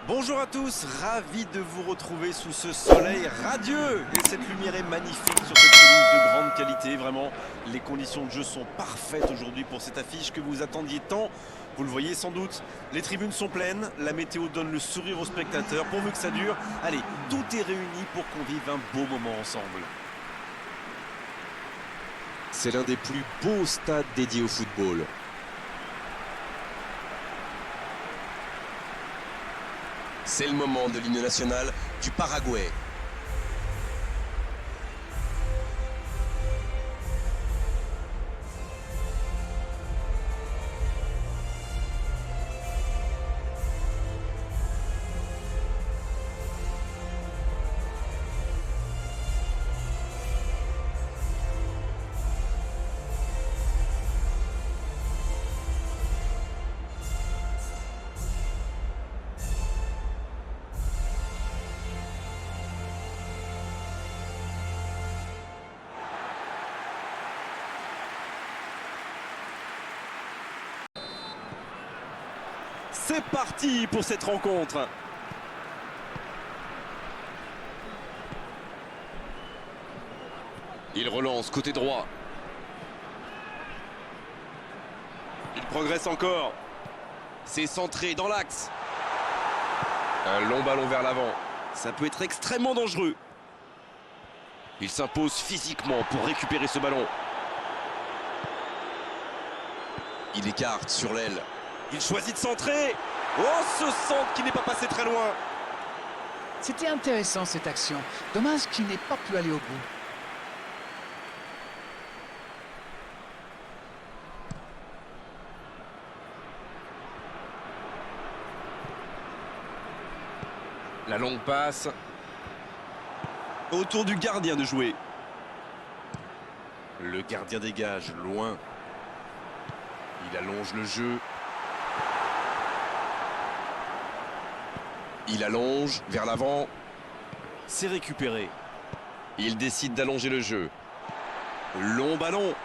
Bonjour à tous, ravi de vous retrouver sous ce soleil radieux. Et cette lumière est magnifique sur cette pelouse de grande qualité. Vraiment, les conditions de jeu sont parfaites aujourd'hui pour cette affiche que vous attendiez tant. Vous le voyez sans doute, les tribunes sont pleines, la météo donne le sourire aux spectateurs. Pourvu que ça dure, allez, tout est réuni pour qu'on vive un beau moment ensemble. C'est l'un des plus beaux stades dédiés au football. C'est le moment de l'hymne national du Paraguay. C'est parti pour cette rencontre. Il relance côté droit. Il progresse encore. C'est centré dans l'axe. Un long ballon vers l'avant. Ça peut être extrêmement dangereux. Il s'impose physiquement pour récupérer ce ballon. Il écarte sur l'aile. Il choisit de centrer. Oh, ce centre qui n'est pas passé très loin. C'était intéressant cette action. Dommage qu'il n'ait pas pu aller au bout. La longue passe. Autour du gardien de jouer. Le gardien dégage loin. Il allonge le jeu. Il allonge vers l'avant. C'est récupéré. Il décide d'allonger le jeu. Long ballon.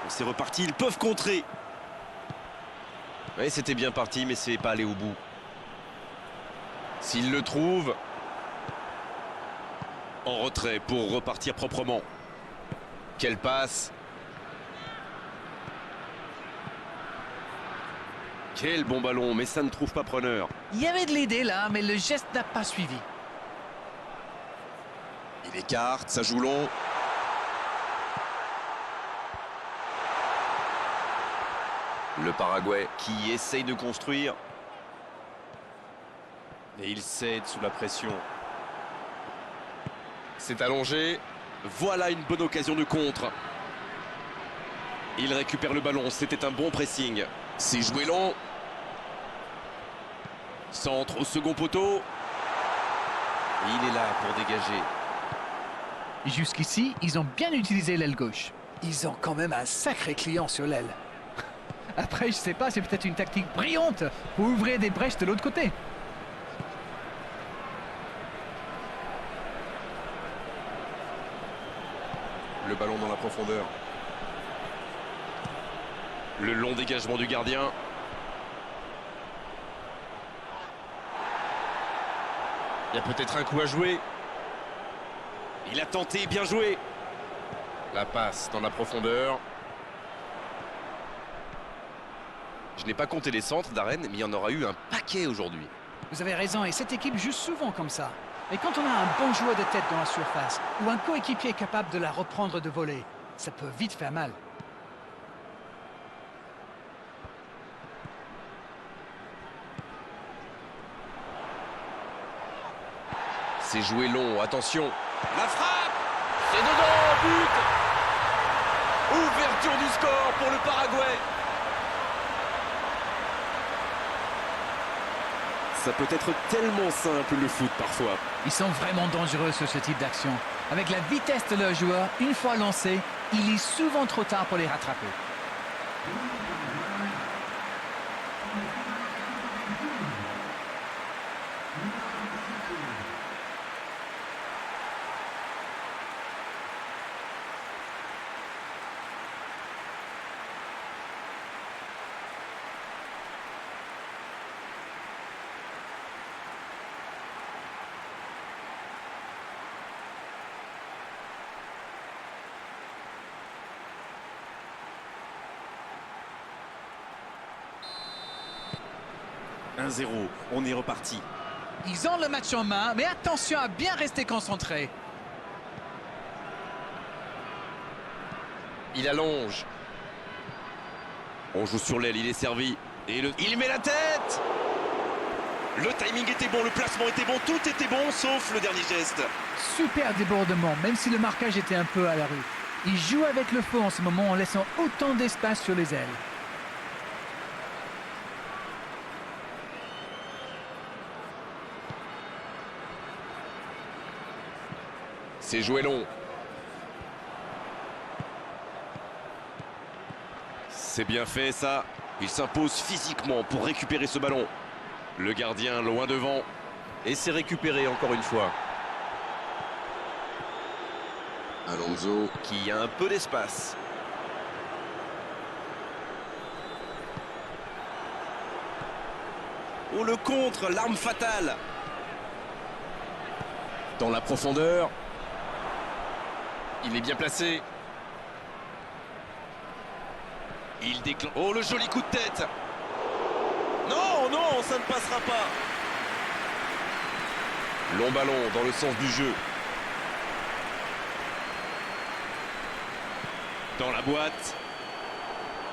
C'est reparti, ils peuvent contrer. Oui, c'était bien parti, mais c'est pas allé au bout. S'il le trouve. En retrait pour repartir proprement. Quelle passe. Quel bon ballon, mais ça ne trouve pas preneur. Il y avait de l'idée là, mais le geste n'a pas suivi. Il écarte, ça joue long. Le Paraguay qui essaye de construire. Et il cède sous la pression. C'est allongé. Voilà une bonne occasion de contre. Il récupère le ballon, c'était un bon pressing. C'est joué long. Centre au second poteau. Il est là pour dégager. Jusqu'ici, ils ont bien utilisé l'aile gauche. Ils ont quand même un sacré client sur l'aile. Après, je sais pas, c'est peut-être une tactique brillante pour ouvrir des brèches de l'autre côté. Le ballon dans la profondeur. Le long dégagement du gardien. Il y a peut-être un coup à jouer. Il a tenté, bien joué. La passe dans la profondeur. Je n'ai pas compté les centres d'Arène, mais il y en aura eu un paquet aujourd'hui. Vous avez raison, et cette équipe joue souvent comme ça. Et quand on a un bon joueur de tête dans la surface, ou un coéquipier capable de la reprendre de volée, ça peut vite faire mal. C'est joué long, attention. La frappe. C'est dedans, but. Ouverture du score pour le Paraguay. Ça peut être tellement simple le foot parfois. Ils sont vraiment dangereux sur ce type d'action. Avec la vitesse de leurs joueurs, une fois lancés, il est souvent trop tard pour les rattraper. 1-0, on est reparti. Ils ont le match en main, mais attention à bien rester concentré. Il allonge. On joue sur l'aile, il est servi. Et il met la tête. Le timing était bon, le placement était bon, tout était bon, sauf le dernier geste. Super débordement, même si le marquage était un peu à la rue. Il joue avec le feu en ce moment en laissant autant d'espace sur les ailes. C'est joué long. C'est bien fait ça. Il s'impose physiquement pour récupérer ce ballon. Le gardien loin devant. Et c'est récupéré encore une fois. Alonso. Qui a un peu d'espace. Oh, le contre, l'arme fatale. Dans la profondeur. Il est bien placé. Il déclenche. Oh, le joli coup de tête. Non, non, ça ne passera pas. Long ballon dans le sens du jeu. Dans la boîte.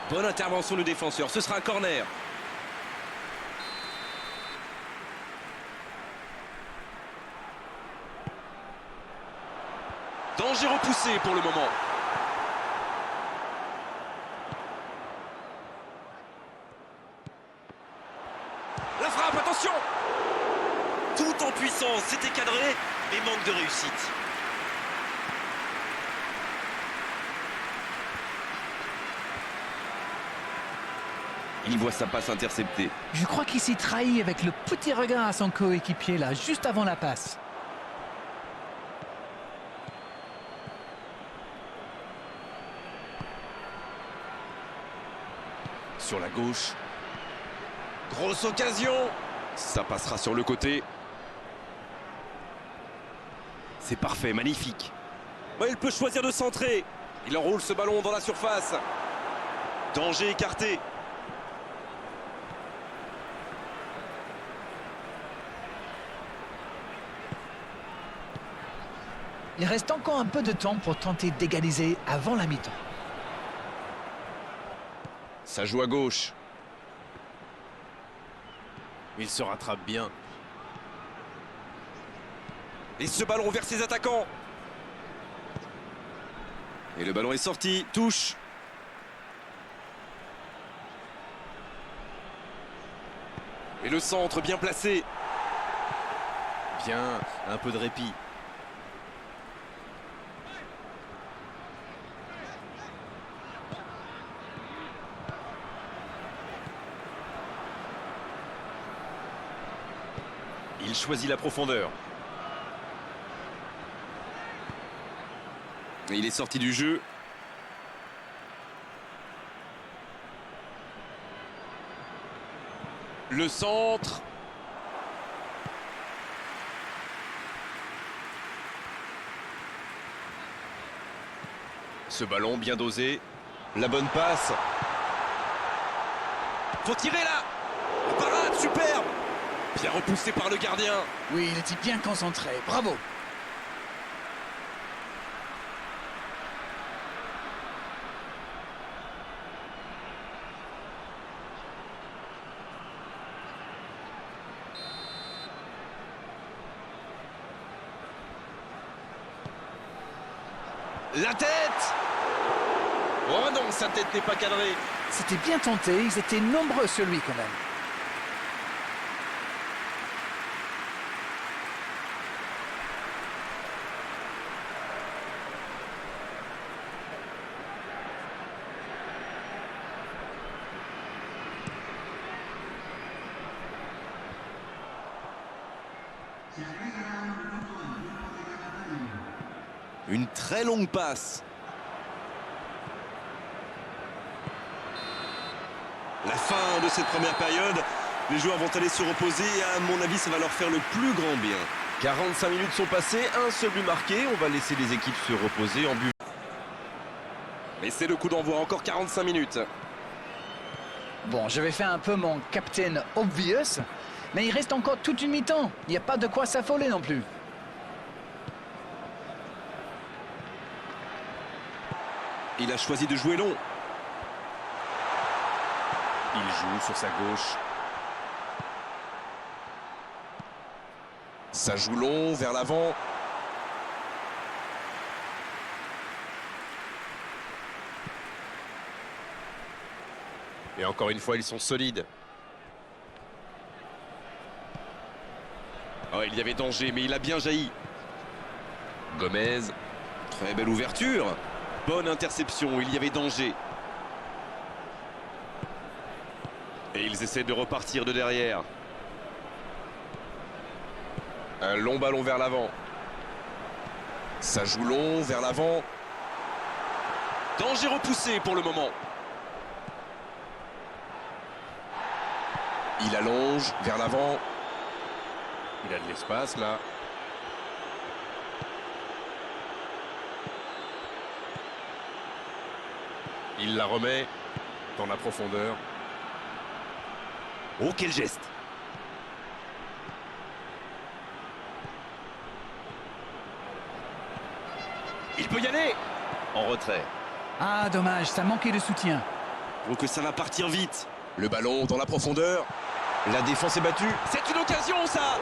Bonne intervention du défenseur. Ce sera un corner. Danger repoussé pour le moment. La frappe, attention. Tout en puissance, c'était cadré, mais manque de réussite. Il voit sa passe interceptée. Je crois qu'il s'y trahit avec le petit regard à son coéquipier là, juste avant la passe. Sur la gauche. Grosse occasion. Ça passera sur le côté. C'est parfait, magnifique. Ouais, il peut choisir de centrer. Il enroule ce ballon dans la surface. Danger écarté. Il reste encore un peu de temps pour tenter d'égaliser avant la mi-temps. Ça joue à gauche. Il se rattrape bien. Et ce ballon vers ses attaquants. Et le ballon est sorti. Touche. Et le centre bien placé. Bien, un peu de répit. Il choisit la profondeur. Et il est sorti du jeu. Le centre. Ce ballon bien dosé. La bonne passe. Faut tirer là. Parade, superbe. Bien repoussé par le gardien. Oui, il était bien concentré. Bravo. La tête. Oh non, sa tête n'est pas cadrée. C'était bien tenté. Ils étaient nombreux sur lui quand même. Une très longue passe. La fin de cette première période. Les joueurs vont aller se reposer et à mon avis ça va leur faire le plus grand bien. 45 minutes sont passées, un seul but marqué. On va laisser les équipes se reposer en but. Et c'est le coup d'envoi, encore 45 minutes. Bon, je vais faire un peu mon captain obvious, mais il reste encore toute une mi-temps. Il n'y a pas de quoi s'affoler non plus. Il a choisi de jouer long. Il joue sur sa gauche. Ça joue long vers l'avant. Et encore une fois, ils sont solides. Oh, il y avait danger, mais il a bien jailli. Gomez. Très belle ouverture. Bonne interception, il y avait danger. Et ils essaient de repartir de derrière. Un long ballon vers l'avant. Ça joue long vers l'avant. Danger repoussé pour le moment. Il allonge vers l'avant. Il a de l'espace là. Il la remet dans la profondeur. Oh, quel geste! Il peut y aller! En retrait. Ah, dommage, ça manquait de soutien. Oh, que ça va partir vite. Le ballon dans la profondeur. La défense est battue. C'est une occasion, ça!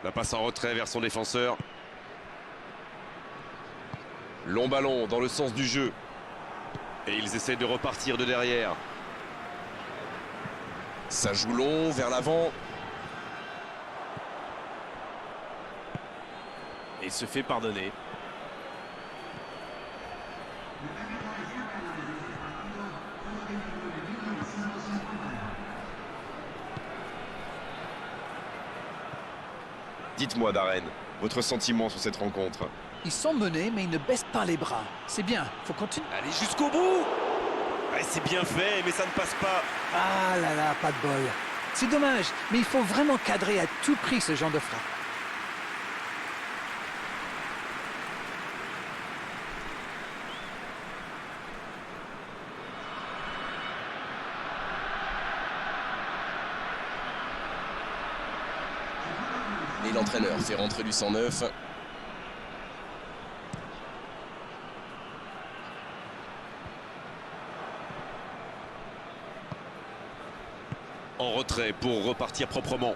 La passe en retrait vers son défenseur. Long ballon dans le sens du jeu. Et ils essaient de repartir de derrière. Ça joue long vers l'avant. Et se fait pardonner. Dites-moi, Darren, votre sentiment sur cette rencontre? Ils sont menés, mais ils ne baissent pas les bras. C'est bien, faut continuer. Allez jusqu'au bout! Ouais, c'est bien fait, mais ça ne passe pas. Ah là là, pas de bol. C'est dommage, mais il faut vraiment cadrer à tout prix ce genre de frappe. Et l'entraîneur fait rentrer du 109. En retrait pour repartir proprement.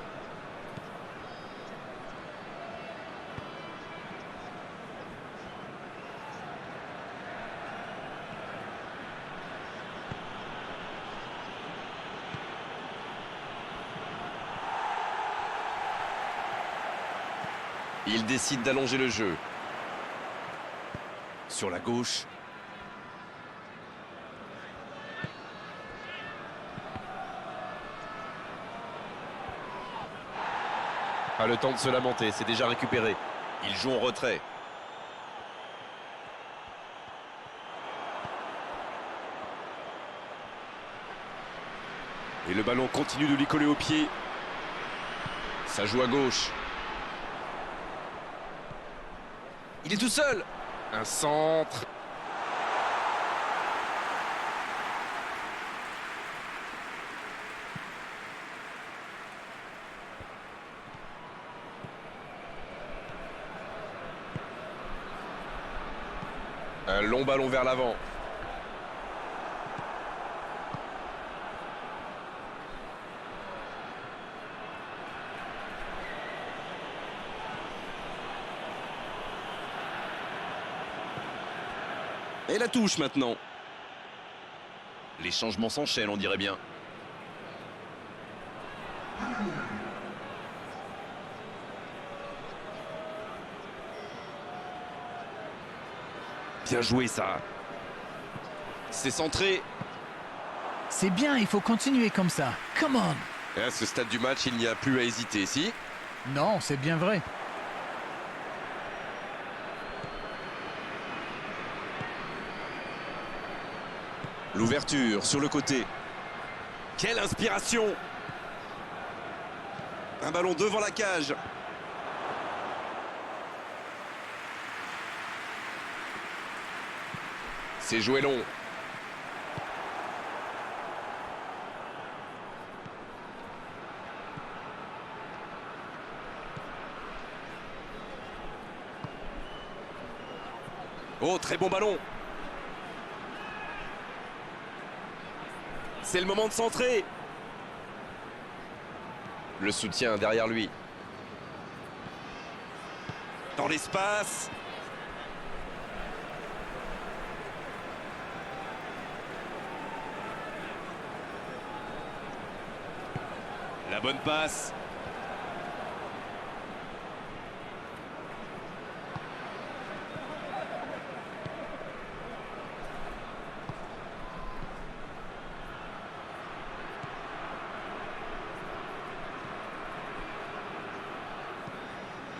Il décide d'allonger le jeu. Sur la gauche. Pas le temps de se lamenter, c'est déjà récupéré. Il joue en retrait. Et le ballon continue de lui coller au pied. Ça joue à gauche. Il est tout seul. Un centre. Un long ballon vers l'avant. Et la touche maintenant. Les changements s'enchaînent, on dirait bien. Bien joué ça. C'est centré. C'est bien, il faut continuer comme ça. Come on! Et à ce stade du match, il n'y a plus à hésiter, si? Non, c'est bien vrai. L'ouverture sur le côté. Quelle inspiration! Un ballon devant la cage. C'est joué long. Oh, très bon ballon. C'est le moment de centrer. Le soutien derrière lui. Dans l'espace. La bonne passe.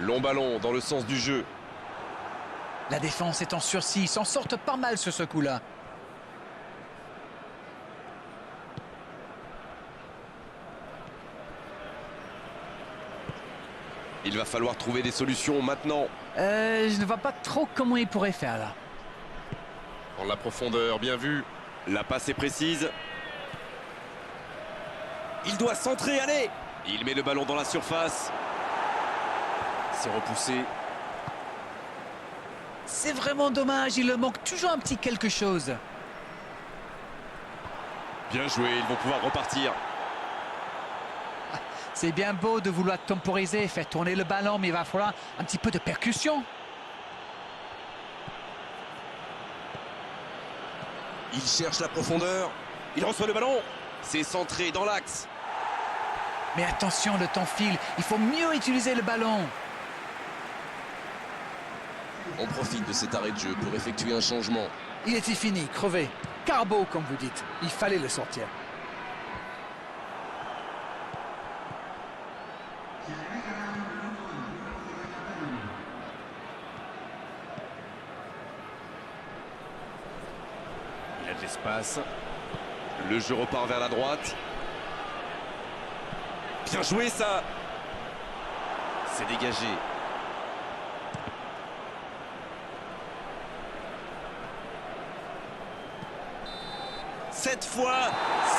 Long ballon dans le sens du jeu. La défense est en sursis, ils s'en sortent pas mal sur ce coup-là. Il va falloir trouver des solutions maintenant. Je ne vois pas trop comment il pourrait faire là. Dans la profondeur, bien vu. La passe est précise. Il doit centrer, allez. Il met le ballon dans la surface. C'est repoussé. C'est vraiment dommage, il leur manque toujours un petit quelque chose. Bien joué, ils vont pouvoir repartir. C'est bien beau de vouloir temporiser, faire tourner le ballon, mais il va falloir un petit peu de percussion. Il cherche la profondeur. Il reçoit le ballon. C'est centré dans l'axe. Mais attention, le temps file, il faut mieux utiliser le ballon. On profite de cet arrêt de jeu pour effectuer un changement. Il était fini, crevé. Carbo, comme vous dites. Il fallait le sortir. Il a de l'espace. Le jeu repart vers la droite. Bien joué, ça. C'est dégagé. Cette fois,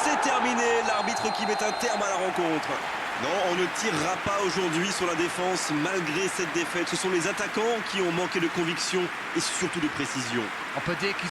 c'est terminé. L'arbitre qui met un terme à la rencontre. Non, on ne tirera pas aujourd'hui sur la défense malgré cette défaite. Ce sont les attaquants qui ont manqué de conviction et surtout de précision. On peut dire qu'ils